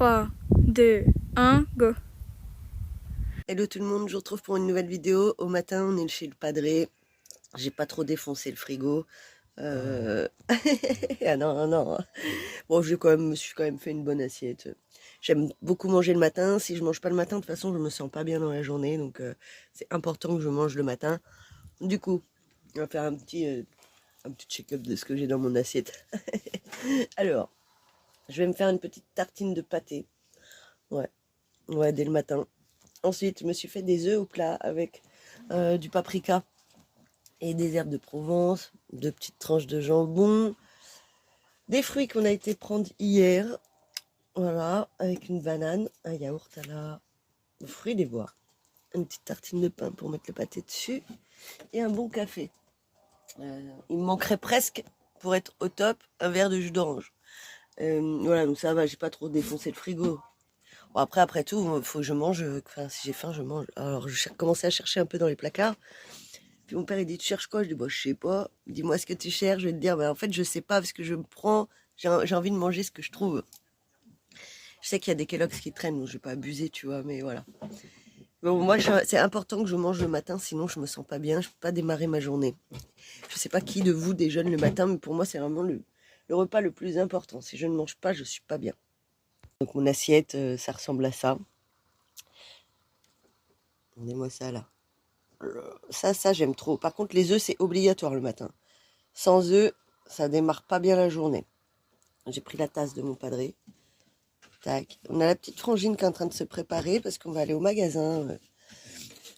3, 2, 1, go. Hello tout le monde, je vous retrouve pour une nouvelle vidéo. Au matin, on est chez le padré. J'ai pas trop défoncé le frigo. Ah non, non. Bon, me suis quand même fait une bonne assiette. J'aime beaucoup manger le matin. Si je mange pas le matin, de toute façon, je me sens pas bien dans la journée. Donc, c'est important que je mange le matin. Du coup, on va faire un petit check-up de ce que j'ai dans mon assiette. Alors, je vais me faire une petite tartine de pâté. Ouais, dès le matin. Ensuite, je me suis fait des œufs au plat avec du paprika et des herbes de Provence, 2 petites tranches de jambon, des fruits qu'on a été prendre hier, voilà, avec une banane, un yaourt à la fruits des bois, une petite tartine de pain pour mettre le pâté dessus et un bon café. Il me manquerait presque, pour être au top, un verre de jus d'orange. Voilà, donc ça va, j'ai pas trop défoncé le frigo. Bon, après tout, il faut que je mange. Enfin, si j'ai faim, je mange. Alors, je commençais à chercher un peu dans les placards. Puis mon père, il dit, tu cherches quoi? Je dis, bah, je sais pas. Dis-moi ce que tu cherches. Je vais te dire, bah, en fait, je sais pas, parce que je me prends. J'ai envie de manger ce que je trouve. Je sais qu'il y a des Kellogg's qui traînent, donc je vais pas abuser, tu vois, mais voilà. Bon, moi, c'est important que je mange le matin, sinon je me sens pas bien. Je peux pas démarrer ma journée. Je sais pas qui de vous déjeune le matin, mais pour moi, c'est vraiment le repas le plus important. Si je ne mange pas, je suis pas bien. Donc mon assiette, ça ressemble à ça. Regardez-moi ça là. Ça j'aime trop. Par contre, les œufs, c'est obligatoire le matin. Sans œufs, ça démarre pas bien la journée. J'ai pris la tasse de mon padré. Tac. On a la petite frangine qui est en train de se préparer parce qu'on va aller au magasin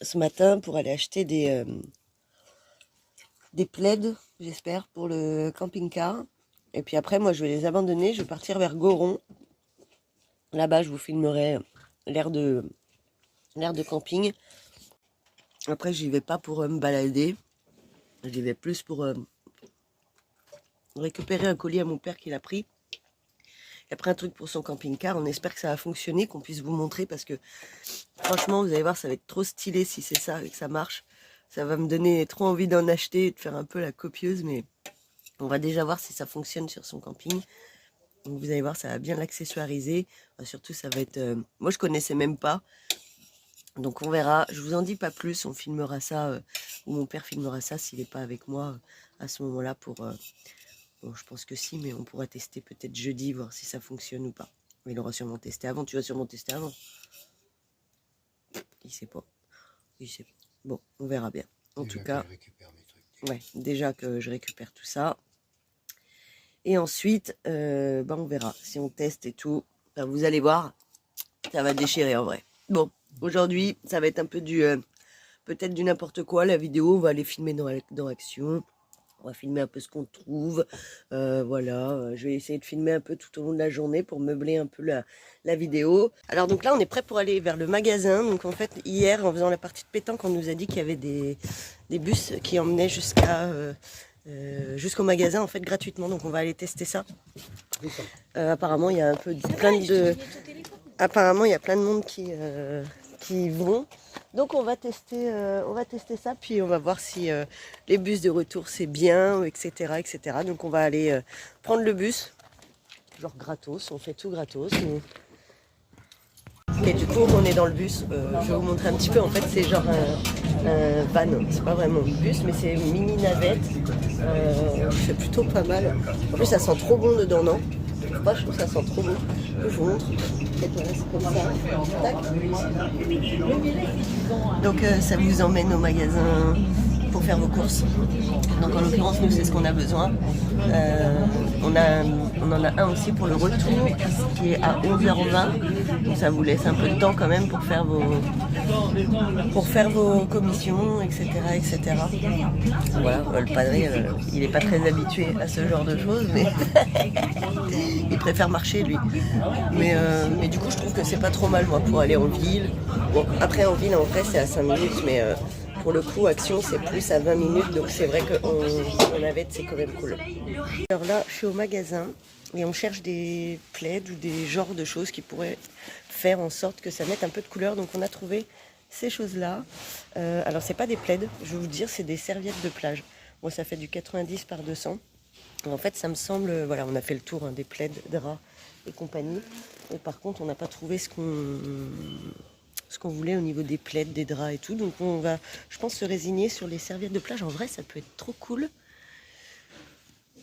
ce matin pour aller acheter des plaids, j'espère, pour le camping-car. Et puis après, moi, je vais les abandonner. Je vais partir vers Goron. Là-bas, je vous filmerai l'aire de camping. Après, j'y vais pas pour me balader. J'y vais plus pour récupérer un colis à mon père qu'il a pris. Il a pris un truc pour son camping-car. On espère que ça va fonctionner, qu'on puisse vous montrer parce que franchement, vous allez voir, ça va être trop stylé si c'est ça et que ça marche. Ça va me donner trop envie d'en acheter et de faire un peu la copieuse, mais on va déjà voir si ça fonctionne sur son camping. Donc vous allez voir, ça va bien l'accessoiriser. Surtout, ça va être... moi, je connaissais même pas. Donc on verra, je vous en dis pas plus, on filmera ça, ou mon père filmera ça s'il n'est pas avec moi à ce moment-là pour... bon, je pense que si, mais on pourra tester peut-être jeudi, voir si ça fonctionne ou pas. Mais il aura sûrement testé avant, tu vas sûrement tester avant. Il sait pas. Bon, on verra bien. En tout cas, ouais, déjà que je récupère tout ça. Et ensuite, on verra si on teste et tout. Enfin, vous allez voir, ça va déchirer en vrai. Bon. Aujourd'hui, ça va être un peu peut-être du n'importe quoi, la vidéo. On va aller filmer dans Action. On va filmer un peu ce qu'on trouve. Voilà, je vais essayer de filmer un peu tout au long de la journée pour meubler un peu la vidéo. Alors donc là, on est prêt pour aller vers le magasin. Donc en fait, hier, en faisant la partie de pétanque, on nous a dit qu'il y avait des bus qui emmenaient jusqu'au magasin, en fait, gratuitement. Donc on va aller tester ça. Apparemment, il y a un peu Apparemment, il y a plein de monde qui vont. Donc on va tester ça, puis on va voir si les bus de retour c'est bien, etc., etc. Donc on va aller prendre le bus, genre gratos, on fait tout gratos. Et du coup on est dans le bus, je vais vous montrer un petit peu, en fait c'est genre un van, c'est pas vraiment un bus mais c'est une mini navette, c'est plutôt pas mal. En plus ça sent trop bon dedans, non? Je trouve que ça sent trop bon. Je vous montre. Comme ça. Tac. Donc ça vous emmène au magasin pour faire vos courses. Donc en l'occurrence, nous c'est ce qu'on a besoin. On en a un aussi pour le retour qui est à 11h20. Donc ça vous laisse un peu de temps quand même pour faire vos commissions, etc., etc. Voilà, le padré, il n'est pas très habitué à ce genre de choses, mais il préfère marcher lui. Mais du coup, je trouve que c'est pas trop mal moi pour aller en ville. Bon, après en ville, en vrai, c'est à 5 minutes, mais pour le coup, Action, c'est plus à 20 minutes, donc c'est vrai qu'en navette, c'est quand même cool. Alors là, je suis au magasin et on cherche des plaids ou des genres de choses qui pourraient faire en sorte que ça mette un peu de couleur. Donc on a trouvé ces choses-là. Alors c'est pas des plaids, je vais vous dire, c'est des serviettes de plage. Bon, ça fait du 90 par 200. En fait, ça me semble, voilà, on a fait le tour des plaids, draps et compagnie. Et par contre, on n'a pas trouvé ce qu'on voulait au niveau des plaids, des draps et tout. Donc on va, je pense, se résigner sur les serviettes de plage. En vrai, ça peut être trop cool.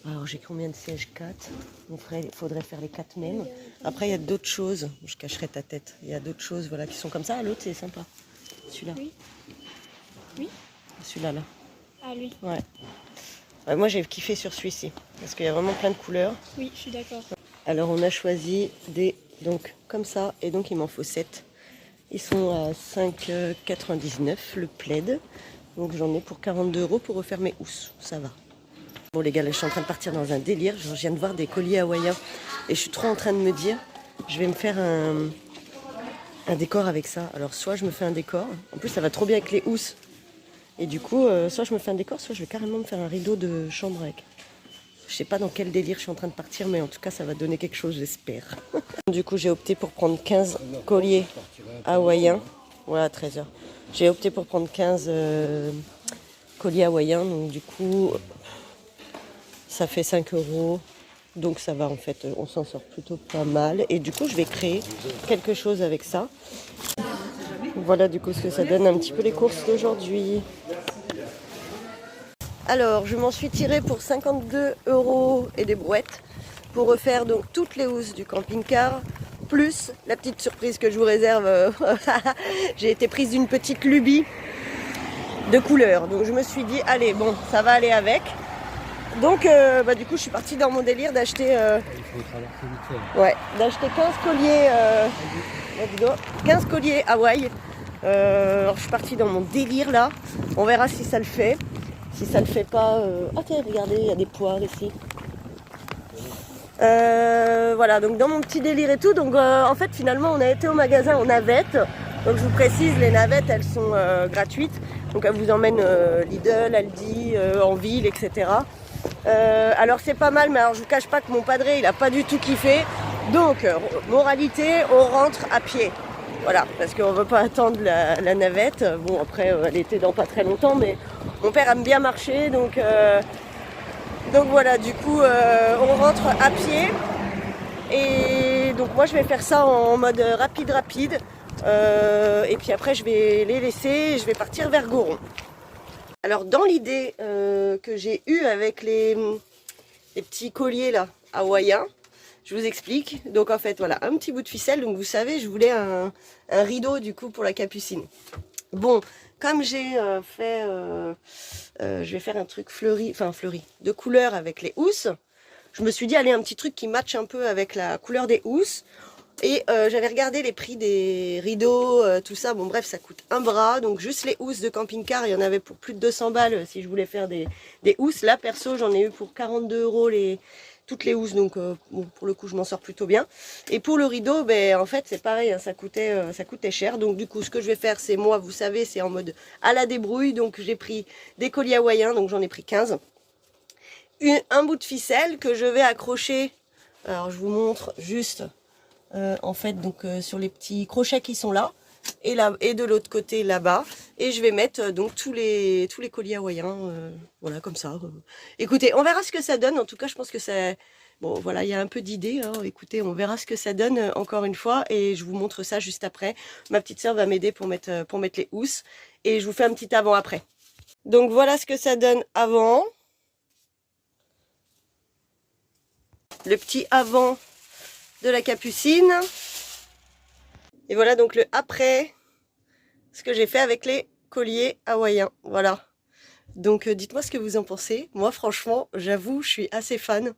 Alors j'ai combien de sièges? 4. Il faudrait faire les 4 mêmes. Après, il y a d'autres choses. Je cacherai ta tête. Il y a d'autres choses, voilà, qui sont comme ça. Ah, l'autre, c'est sympa. Celui-là. Oui. Oui. Celui-là, là. Ah, lui. Ouais. Moi, j'ai kiffé sur celui-ci. Parce qu'il y a vraiment plein de couleurs. Oui, je suis d'accord. Alors, on a choisi des... Donc, comme ça. Et donc, il m'en faut 7. Ils sont à 5,99 le plaid. Donc, j'en ai pour 42 € pour refaire mes housses. Ça va. Bon les gars, là je suis en train de partir dans un délire. Genre, je viens de voir des colliers hawaïens et je suis trop en train de me dire, je vais me faire un décor avec ça. Alors soit je me fais un décor, en plus ça va trop bien avec les housses. Et du coup, soit je me fais un décor, soit je vais carrément me faire un rideau de chambre avec. Je sais pas dans quel délire je suis en train de partir, mais en tout cas ça va donner quelque chose, j'espère. Du coup j'ai opté pour prendre 15 colliers hawaïens. Voilà, à 13 h. J'ai opté pour prendre 15 colliers hawaïens, donc du coup... Ça fait 5 €, donc ça va en fait, on s'en sort plutôt pas mal. Et du coup, je vais créer quelque chose avec ça. Voilà du coup ce que ça donne un petit peu les courses d'aujourd'hui. Alors, je m'en suis tirée pour 52 € et des brouettes pour refaire donc toutes les housses du camping-car, plus la petite surprise que je vous réserve. J'ai été prise d'une petite lubie de couleur, donc je me suis dit, allez, bon, ça va aller avec. Donc du coup je suis partie dans mon délire d'acheter d'acheter 15 colliers 15 colliers Hawaï. Alors je suis partie dans mon délire là. On verra si ça le fait. Si ça le fait pas. Ah tiens, regardez, il y a des poires ici. Voilà, donc dans mon petit délire et tout. Donc en fait finalement on a été au magasin en navette. Donc je vous précise, les navettes elles sont gratuites. Donc elles vous emmènent Lidl, Aldi, en ville, etc. Alors c'est pas mal, mais alors je vous cache pas que mon padré il a pas du tout kiffé. Donc moralité, on rentre à pied. Voilà, parce qu'on veut pas attendre la navette. Bon après elle était dans pas très longtemps, mais mon père aime bien marcher, donc voilà, du coup on rentre à pied. Et donc moi je vais faire ça en mode rapide. Et puis après je vais les laisser et je vais partir vers Goron. Alors dans l'idée que j'ai eue avec les petits colliers là, hawaïens, je vous explique. Donc en fait voilà, un petit bout de ficelle. Donc vous savez, je voulais un rideau du coup pour la capucine. Bon, comme j'ai je vais faire un truc fleuri, de couleur avec les housses. Je me suis dit, allez, un petit truc qui matche un peu avec la couleur des housses. Et j'avais regardé les prix des rideaux, tout ça. Bon bref, ça coûte un bras. Donc juste les housses de camping-car, il y en avait pour plus de 200 balles si je voulais faire des housses. Là, perso, j'en ai eu pour 42 € toutes les housses. Donc bon, pour le coup, je m'en sors plutôt bien. Et pour le rideau, ben, en fait, c'est pareil, hein, ça coûtait cher. Donc du coup, ce que je vais faire, c'est moi, vous savez, c'est en mode à la débrouille. Donc j'ai pris des colliers hawaïens, donc j'en ai pris 15. Un bout de ficelle que je vais accrocher. Alors je vous montre juste... en fait donc sur les petits crochets qui sont là et de l'autre côté là-bas, et je vais mettre donc tous les colliers hawaïens voilà comme ça. Écoutez, on verra ce que ça donne. En tout cas je pense que c'est bon, voilà, il y a un peu d'idées, hein. Écoutez, on verra ce que ça donne encore une fois, et je vous montre ça juste après. Ma petite sœur va m'aider pour mettre les housses, et je vous fais un petit avant après. Donc voilà ce que ça donne avant, le petit avant de la capucine. Et voilà donc le après, ce que j'ai fait avec les colliers hawaïens. Voilà. Donc dites-moi ce que vous en pensez. Moi franchement, j'avoue, je suis assez fan.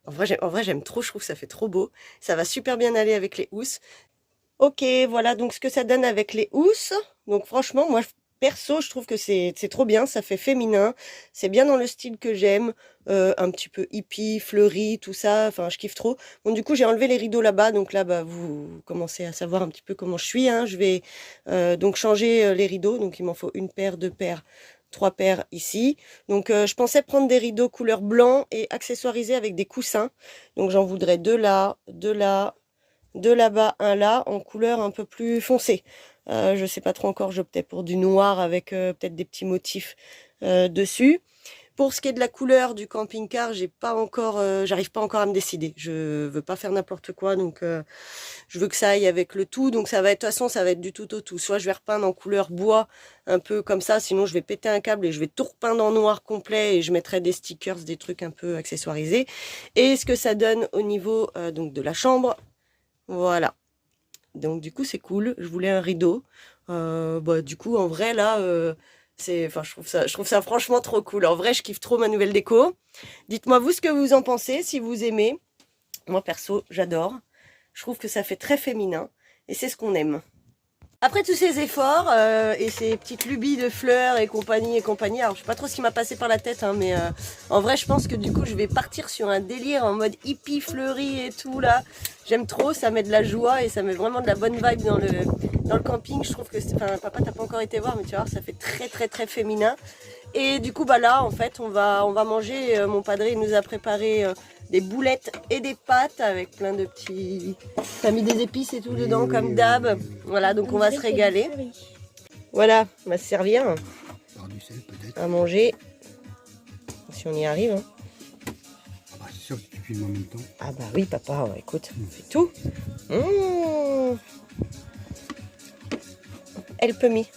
En vrai j'aime trop, je trouve que ça fait trop beau. Ça va super bien aller avec les housses. Ok, voilà donc ce que ça donne avec les housses. Donc franchement, moi perso, je trouve que c'est trop bien, ça fait féminin, c'est bien dans le style que j'aime, un petit peu hippie, fleuri, tout ça, enfin je kiffe trop. Bon du coup j'ai enlevé les rideaux là-bas, donc là bah vous commencez à savoir un petit peu comment je suis, hein. Je vais donc changer les rideaux, donc il m'en faut une paire, deux paires, trois paires ici. Donc je pensais prendre des rideaux couleur blanc et accessoiriser avec des coussins, donc j'en voudrais deux là, deux là-bas, un là, en couleur un peu plus foncée. Je sais pas trop encore, j'optais pour du noir avec peut-être des petits motifs dessus. Pour ce qui est de la couleur du camping-car, j'arrive pas encore à me décider. Je veux pas faire n'importe quoi, donc je veux que ça aille avec le tout. Donc ça va être, de toute façon, ça va être du tout au tout. Soit je vais repeindre en couleur bois, un peu comme ça, sinon je vais péter un câble et je vais tout repeindre en noir complet et je mettrai des stickers, des trucs un peu accessoirisés. Et ce que ça donne au niveau donc de la chambre, voilà. Donc du coup c'est cool. Je voulais un rideau. Du coup en vrai là. Je trouve ça franchement trop cool. En vrai, je kiffe trop ma nouvelle déco. Dites-moi vous ce que vous en pensez, si vous aimez. Moi, perso, j'adore. Je trouve que ça fait très féminin. Et c'est ce qu'on aime. Après tous ces efforts et ces petites lubies de fleurs et compagnie, alors je sais pas trop ce qui m'a passé par la tête, hein, mais en vrai je pense que du coup je vais partir sur un délire en mode hippie fleuri et tout là. J'aime trop, ça met de la joie et ça met vraiment de la bonne vibe dans le camping. Je trouve que, enfin papa t'as pas encore été voir, mais tu vois ça fait très très très féminin. Et du coup bah là en fait on va manger, mon padré il nous a préparé des boulettes et des pâtes avec plein de petits... T'as mis des épices et tout dedans comme d'hab. Voilà, donc on va se régaler. Voilà, on va se servir à manger. Si on y arrive. Hein. Ah, c'est sûr que tu filmes en même temps. Ah bah oui papa, écoute, on fait tout. Mmh. Elle peut mis.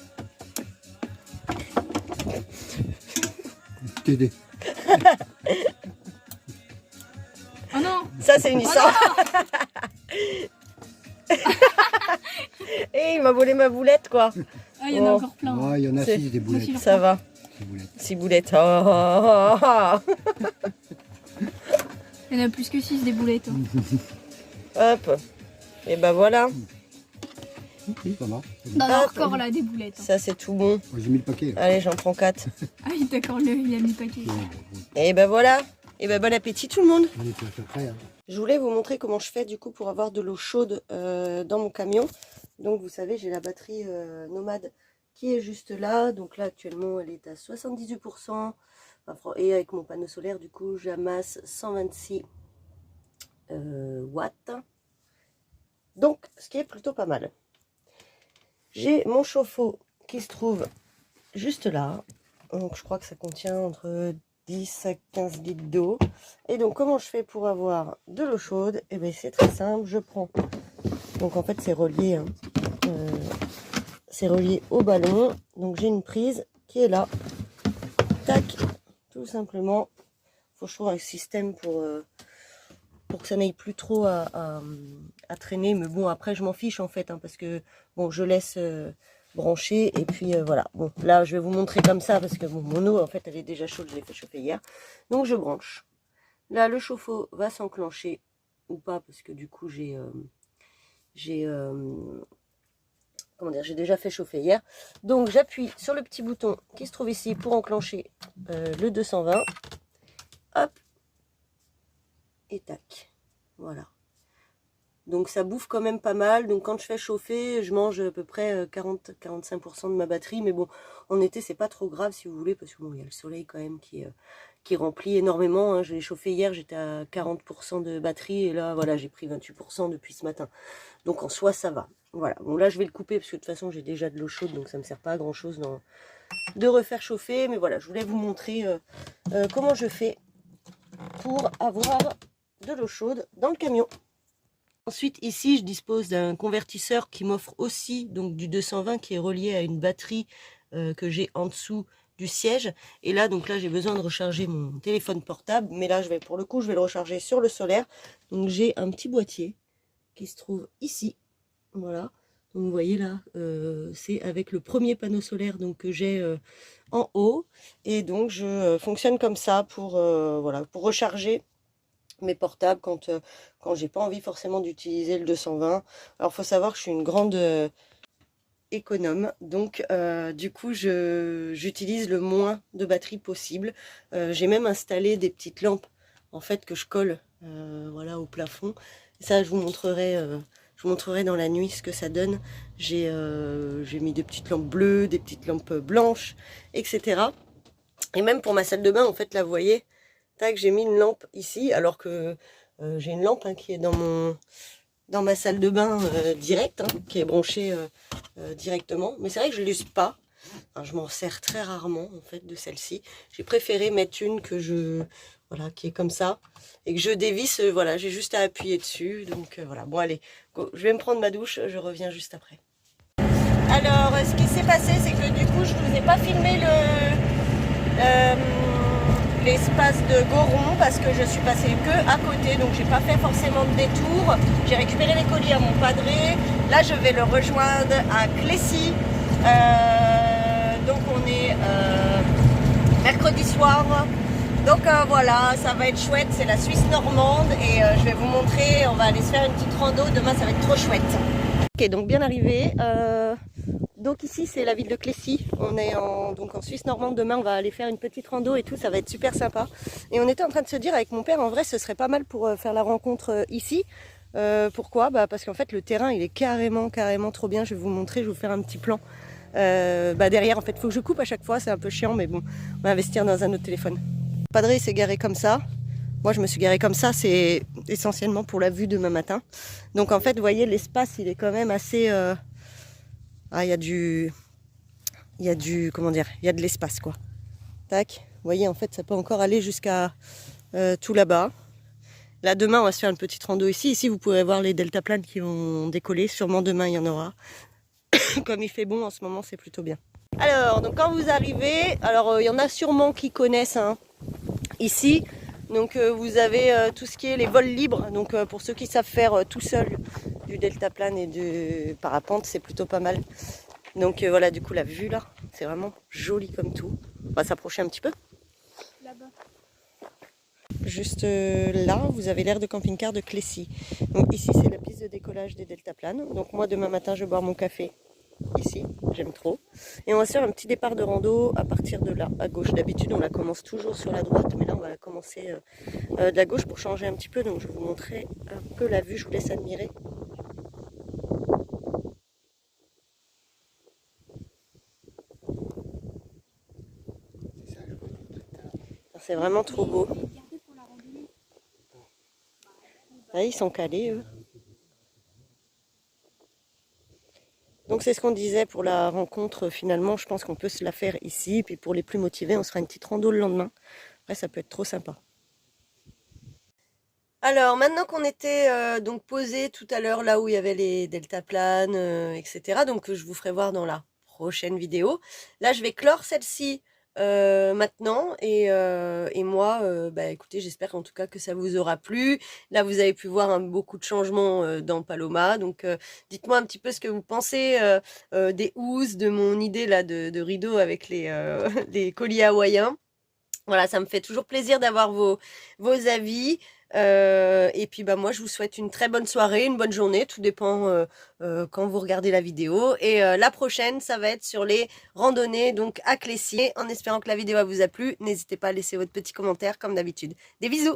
T'aider. Oh non. Ça c'est une histoire. Et il m'a volé ma boulette quoi. Ah, il y en a encore plein. Ouais, il y en a 6 des boulettes. Ça va. 6 boulettes. Oh. Il y en a plus que 6 des boulettes. Hop. Et ben voilà. Ça va. Il y en a encore là des boulettes. Ça c'est tout bon. J'ai mis le paquet. Allez, j'en prends 4. Ah oui, d'accord, il a mis le paquet. Et ben voilà. Et ben bon appétit tout le monde. On est tout à fait prêt. Hein. Je voulais vous montrer comment je fais du coup pour avoir de l'eau chaude dans mon camion. Donc vous savez, j'ai la batterie Nomade qui est juste là. Donc là actuellement elle est à 78%. Et avec mon panneau solaire du coup j'amasse 126 watts. Donc ce qui est plutôt pas mal. J'ai mon chauffe-eau qui se trouve juste là. Donc je crois que ça contient entre 10 à 15 litres d'eau. Et donc comment je fais pour avoir de l'eau chaude? Et bien c'est très simple, je prends. Donc en fait c'est relié. Hein. C'est relié au ballon. Donc j'ai une prise qui est là. Tac, tout simplement. Faut que je trouve un système pour que ça n'aille plus trop à traîner. Mais bon après je m'en fiche en fait. Hein, parce que bon je laisse... brancher et puis voilà. Bon là je vais vous montrer comme ça parce que bon, mon eau en fait elle est déjà chaude, je l'ai fait chauffer hier. Donc je branche. Là le chauffe-eau va s'enclencher ou pas parce que du coup j'ai déjà fait chauffer hier. Donc j'appuie sur le petit bouton qui se trouve ici pour enclencher le 220. Hop. Et tac. Voilà. Donc ça bouffe quand même pas mal. Donc quand je fais chauffer, je mange à peu près 40-45% de ma batterie. Mais bon, en été, c'est pas trop grave si vous voulez. Parce que bon, il y a le soleil quand même qui remplit énormément. Hein. Je l'ai chauffé hier, j'étais à 40% de batterie. Et là, voilà, j'ai pris 28% depuis ce matin. Donc en soi, ça va. Voilà. Bon là, je vais le couper parce que de toute façon, j'ai déjà de l'eau chaude. Donc ça me sert pas à grand chose de refaire chauffer. Mais voilà, je voulais vous montrer comment je fais pour avoir de l'eau chaude dans le camion. Ensuite, ici, je dispose d'un convertisseur qui m'offre aussi donc du 220 qui est relié à une batterie que j'ai en dessous du siège. Et là, donc là, j'ai besoin de recharger mon téléphone portable. Mais là, pour le coup, je vais le recharger sur le solaire. Donc, j'ai un petit boîtier qui se trouve ici. Voilà. Donc, vous voyez là, c'est avec le premier panneau solaire donc, que j'ai en haut. Et donc, je fonctionne comme ça pour recharger mes portables quand j'ai pas envie forcément d'utiliser le 220. Alors faut savoir que je suis une grande économe, donc du coup j'utilise le moins de batterie possible. J'ai même installé des petites lampes en fait que je colle voilà au plafond. Et ça je vous montrerai dans la nuit ce que ça donne. J'ai mis des petites lampes bleues, des petites lampes blanches, etc. Et même pour ma salle de bain en fait là vous voyez, tac, j'ai mis une lampe ici, alors que j'ai une lampe hein, qui est dans ma salle de bain directe, hein, qui est branchée directement. Mais c'est vrai que je ne l'use pas. Alors, je m'en sers très rarement en fait de celle-ci. J'ai préféré mettre une que voilà, qui est comme ça et que je dévisse. Voilà, j'ai juste à appuyer dessus. Donc voilà. Bon allez, go. Je vais me prendre ma douche. Je reviens juste après. Alors, ce qui s'est passé, c'est que du coup, je vous ai pas filmé l'espace de Goron parce que je suis passée que à côté, donc j'ai pas fait forcément de détour. J'ai récupéré les colis à mon padré. Là, je vais le rejoindre à Clécy. Donc on est mercredi soir. Donc voilà, ça va être chouette. C'est la Suisse normande et je vais vous montrer. On va aller se faire une petite rando. Demain, ça va être trop chouette. Ok, donc bien arrivé. Donc ici c'est la ville de Clécy, on est donc en Suisse normande. Demain on va aller faire une petite rando et tout, ça va être super sympa. Et on était en train de se dire avec mon père, en vrai ce serait pas mal pour faire la rencontre ici. Pourquoi? Parce qu'en fait le terrain il est carrément trop bien. Je vais vous montrer, je vais vous faire un petit plan. Derrière en fait il faut que je coupe à chaque fois, c'est un peu chiant mais bon, on va investir dans un autre téléphone. Le padré s'est garé comme ça. Moi je me suis garée comme ça, c'est essentiellement pour la vue demain matin. Donc en fait vous voyez l'espace il est quand même assez... il y a du... comment dire, il y a de l'espace quoi. Tac, vous voyez en fait ça peut encore aller jusqu'à tout là-bas. Là demain on va se faire une petite rando ici. Ici vous pourrez voir les deltaplanes qui vont décoller. Sûrement demain il y en aura. Comme il fait bon en ce moment c'est plutôt bien. Alors donc quand vous arrivez, alors il y en a sûrement qui connaissent ici. Donc vous avez tout ce qui est les vols libres. Donc pour ceux qui savent faire tout seul du deltaplane et de parapente, c'est plutôt pas mal. Donc voilà, du coup la vue là, c'est vraiment joli comme tout. On va s'approcher un petit peu. Là-bas. Juste là, vous avez l'aire de camping-car de Clécy. Donc ici c'est la piste de décollage des deltaplanes. Donc moi demain matin je vais boire mon café ici, j'aime trop. Et on va se faire un petit départ de rando à partir de là, à gauche. D'habitude on la commence toujours sur la droite, mais là on va la commencer de la gauche pour changer un petit peu. Donc je vais vous montrer un peu la vue, je vous laisse admirer. C'est vraiment trop beau. Ah, ils sont calés eux. Donc c'est ce qu'on disait pour la rencontre, finalement je pense qu'on peut se la faire ici, puis pour les plus motivés on se fera une petite rando le lendemain. Après ça peut être trop sympa. Alors maintenant qu'on était donc posé tout à l'heure là où il y avait les deltaplanes, etc. Donc je vous ferai voir dans la prochaine vidéo. Là je vais clore celle-ci maintenant et moi écoutez, j'espère en tout cas que ça vous aura plu. Là vous avez pu voir beaucoup de changements dans Paloma, donc dites-moi un petit peu ce que vous pensez des housses, de mon idée là de rideau avec les les colis hawaïens. Voilà, ça me fait toujours plaisir d'avoir vos avis. Et puis moi je vous souhaite une très bonne soirée, une bonne journée, tout dépend quand vous regardez la vidéo. Et la prochaine ça va être sur les randonnées donc à Clécy. En espérant que la vidéo vous a plu, n'hésitez pas à laisser votre petit commentaire comme d'habitude. Des bisous!